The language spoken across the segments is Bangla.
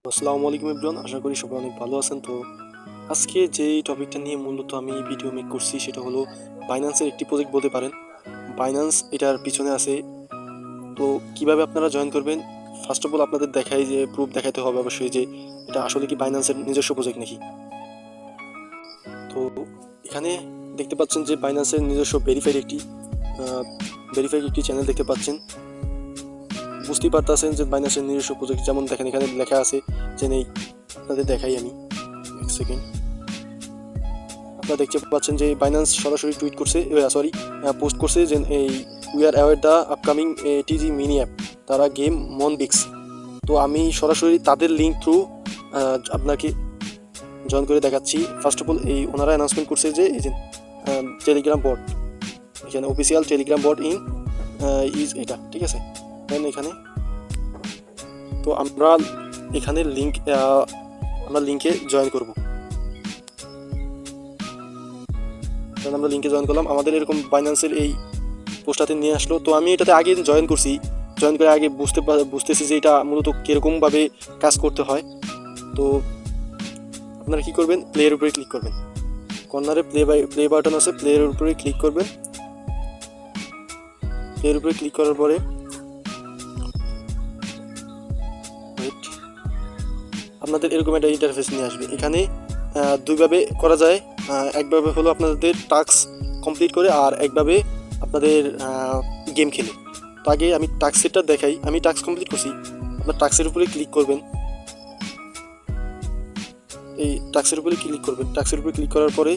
আসসালামু আলাইকুম এভরিওয়ান, আশা করি সবাই অনেক ভালো আছেন। তো আজকে যেই টপিকটা নিয়ে মূলত আমি ভিডিও মেক করছি সেটা হলো বাইন্যান্সের একটি প্রজেক্ট বলতে পারেন। বাইন্যান্স এটার পিছনে আছে। তো কিভাবে আপনারা জয়েন করবেন, ফার্স্ট অফ অল আপনাদের দেখাই যে প্রুফ দেখাতে হবে অবশ্যই যে এটা আসলে কি বাইন্যান্সের নিজস্ব প্রজেক্ট নাকি। তো এখানে দেখতে পাচ্ছেন যে বাইন্যান্সের নিজস্ব ভেরিফাইড একটি চ্যানেল দেখতে পাচ্ছেন। বুঝতেই পারতেছেন যে বাইন্যান্সের নিজস্ব প্রজেক্ট, যেমন দেখেন এখানে লেখা আছে যে নেই। আপনাদের দেখাই আমি এক সেকেন্ড। আপনারা দেখতে পাচ্ছেন যে বাইন্যান্স সরাসরি টুইট করছে, পোস্ট করছে যে এই we are aware the upcoming টিজি mini app, তারা গেম মনবিক্স। তো আমি সরাসরি তাদের লিঙ্ক থ্রু আপনাকে জয়েন করে দেখাচ্ছি। ফার্স্ট অফ অল এই ওনারা অ্যানাউন্সমেন্ট করছে যে এই যে টেলিগ্রাম বট, এখানে official Telegram bot in is এটা, ঠিক আছে। দেন এখানে তো আমরা এখানে আমরা লিঙ্কে জয়েন করব। আমরা লিঙ্কে জয়েন করলাম, আমাদের এরকম বাইন্যান্সের এই পোস্টটাতে নিয়ে আসলো। তো আমি এটাতে আগে জয়েন করছি, জয়েন করে আগে বুঝতেছি যে এটা মূলত কীরকমভাবে কাজ করতে হয়। তো আপনারা কী করবেন, প্লেয়ের উপরে ক্লিক করবেন, কর্নারে প্লে বাটন আছে, প্লেয়ের উপরে ক্লিক করবেন। প্লেয়ের উপরে ক্লিক করার পরে আপনাদের এরকম একটা ইন্টারফেস নিয়ে আসবে। এখানে দুইভাবে করা যায়, একভাবে হলো আপনাদের টাস্ক কমপ্লিট করে, আর একভাবে আপনাদের গেম খেলে। তো আগে আমি টাস্কেরটা দেখাই, আমি টাস্ক কমপ্লিট করছি। আপনার টাস্কের উপরে ক্লিক করবেন, এই টাস্কের উপরে ক্লিক করবেন। টাস্কের উপরে ক্লিক করার পরে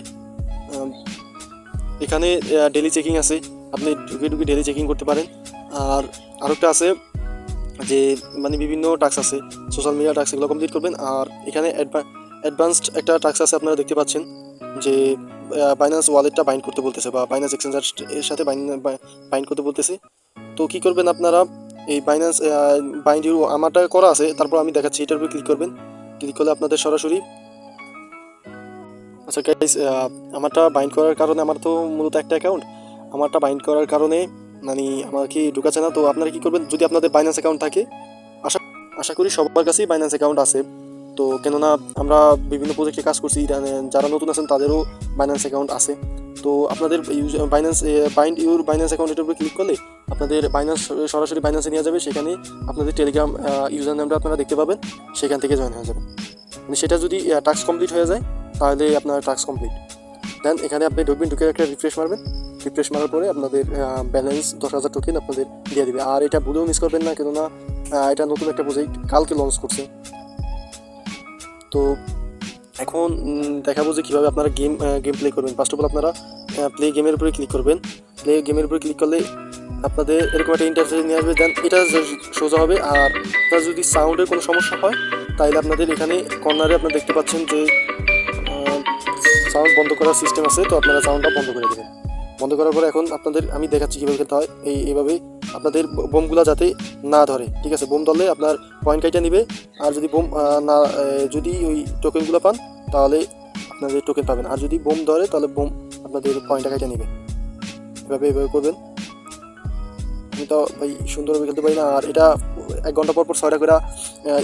এখানে ডেলি চেকিং আছে, আপনি ঢুকে ডেলি চেকিং করতে পারেন। আর আরেকটা আছে যে মানে বিভিন্ন টাস্ক আছে, সোশ্যাল মিডিয়া টাস্ক, এগুলো কমপ্লিট করবেন। আর এখানে অ্যাডভান্সড একটা টাস্ক আছে, আপনারা দেখতে পাচ্ছেন যে বাইন্যান্স ওয়ালেটটা বাইন্ড করতে বলতেছে, বা বাইন্যান্স এক্সচেঞ্জার এর সাথে বাইন্ড করতে বলতেছে। তো কী করবেন আপনারা, এই বাইন্যান্স বাইন্ড ইউর আমারটা করা আছে, তারপর আমি দেখাচ্ছি। এটার উপরে ক্লিক করবেন, ক্লিক করলে আপনাদের সরাসরি, আচ্ছা গাইস, আমারটা বাইন্ড করার কারণে, আমার তো মূলত একটা অ্যাকাউন্ট, আমারটা বাইন্ড করার কারণে মানে আমার কি ঢুকাচ্ছে না। তো আপনারা কী করবেন, যদি আপনাদের বাইন্যান্স অ্যাকাউন্ট থাকে, আশা আশা করি সবার কাছেই বাইন্যান্স অ্যাকাউন্ট আছে। তো কেননা আমরা বিভিন্ন প্রজেক্টে কাজ করছি, যারা নতুন আছেন তাদেরও বাইন্যান্স অ্যাকাউন্ট আছে। তো আপনাদের বাইন্ড ইউর বাইন্যান্স অ্যাকাউন্ট, এটার উপরে ক্লিক করলে আপনাদের বাইন্যান্স সরাসরি বাইন্যান্সে নিয়ে যাবে। সেখানে আপনাদের টেলিগ্রাম ইউজার নেমটা আপনারা দেখতে পাবেন, সেখান থেকে জয়েন হয়ে যাবে। মানে সেটা যদি টাস্ক কমপ্লিট হয়ে যায় তাহলে আপনার টাস্ক কমপ্লিট। দেন এখানে আপনি ঢুকবেন, ঢুকে একটা রিফ্রেশ মারবেন। রিফ্রেশ মারার পরে আপনাদের ব্যালেন্স 10,000 টোকেন আপনাদের দিয়ে দিবে। আর এটা ভুলেও মিস করবেন না, কেননা এটা নতুন একটা প্রজেক্ট, কালকে লঞ্চ করছে। তো এখন দেখাবো যে কীভাবে আপনারা গেম প্লে করবেন। ফার্স্ট অফ অল আপনারা প্লে গেমের উপরে ক্লিক করবেন। প্লে গেমের উপরে ক্লিক করলে আপনাদের এরকম একটা ইন্টারফেস নিয়ে আসবে। দেন এটা সোজা হবে। আর আপনার যদি সাউন্ডের কোনো সমস্যা হয় তাহলে আপনাদের এখানে কর্নারে আপনারা দেখতে পাচ্ছেন যে সাউন্ড বন্ধ করার সিস্টেম আছে। তো আপনারা সাউন্ডটা বন্ধ করে দেবেন। বন্ধ করার পরে এখন আপনাদের আমি দেখাচ্ছি কীভাবে খেলতে হয়। এইভাবে আপনাদের বোমগুলো যাতে না ধরে, ঠিক আছে। বোম ধরলে আপনার পয়েন্ট কাইটা নিবে, আর যদি বোম না যদি ওই টোকেনগুলো পান তাহলে আপনাদের টোকেন পাবেন, আর যদি বোম ধরে তাহলে বোম আপনাদের পয়েন্টটা কাইটা নিবে। এভাবে করবেন। আমি তো ভাই সুন্দরভাবে খেলতে পারি না। আর এটা 1 ঘন্টা পর 6টা করে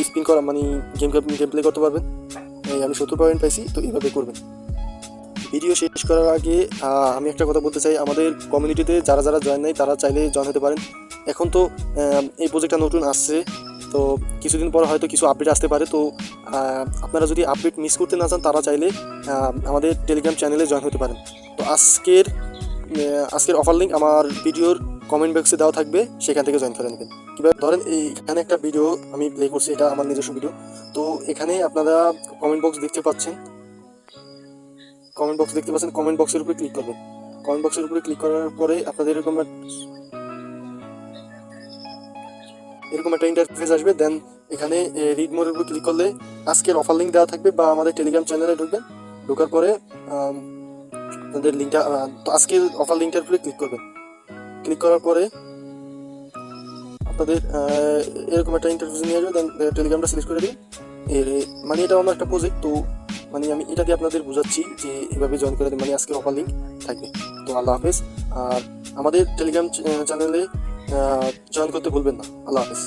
স্পিন করা, মানে গেম প্লে করতে পারবেন। আমি 70 পয়েন্ট পাইছি। তো এইভাবে করবেন। ভিডিও শেষ করার আগে আমি একটা কথা বলতে চাই, আমাদের কমিউনিটিতে যারা যারা জয়েন নাই তারা চাইলে জয়েন হতে পারেন। এখন তো এই প্রজেক্টটা নতুন আসছে, তো কিছুদিন পর হয়তো কিছু আপডেট আসতে পারে। তো আপনারা যদি আপডেট মিস করতে না চান তারা চাইলে আমাদের টেলিগ্রাম চ্যানেলে জয়েন হতে পারেন। তো আজকের অফার লিঙ্ক আমার ভিডিওর কমেন্ট বক্সে দেওয়া থাকবে, সেখান থেকে জয়েন করে নেবেন। কীভাবে ধরেন, এইখানে একটা ভিডিও আমি প্লে করছি, এটা আমার নিজস্ব ভিডিও। তো এখানে আপনারা কমেন্ট বক্স দেখতে পাচ্ছেন, কমেন্ট বক্সের উপরে ক্লিক করবেন। কমেন্ট বক্সের উপরে ক্লিক করার পরে আপনাদের এরকম একটা ইন্টারফেস আসবে। দেন এখানে রিড মোরের উপরে ক্লিক করলে আজকের অফার লিঙ্ক দেওয়া থাকবে, বা আমাদের টেলিগ্রাম চ্যানেলে ঢুকবেন। ঢোকার পরে আপনাদের লিঙ্কটা, তো আজকের অফার লিঙ্কটার উপরে ক্লিক করবেন। ক্লিক করার পরে আপনাদের এরকম একটা ইন্টারফেস নিয়ে আসবে। দেন টেলিগ্রামটা সিলেক্ট করে দিন। মানে এটা আমার একটা প্রজেক্ট, তো মানে আমি এটা দিয়ে আপনাদের বুঝাচ্ছি যে এভাবে জয়েন করে দিন, মানে আজকের অফার লিঙ্ক থাকবে। তো আল্লাহ হাফেজ। আর আমাদের টেলিগ্রাম চ্যানেলে জয়েন করতে ভুলবেন না। আল্লাহ হাফেজ।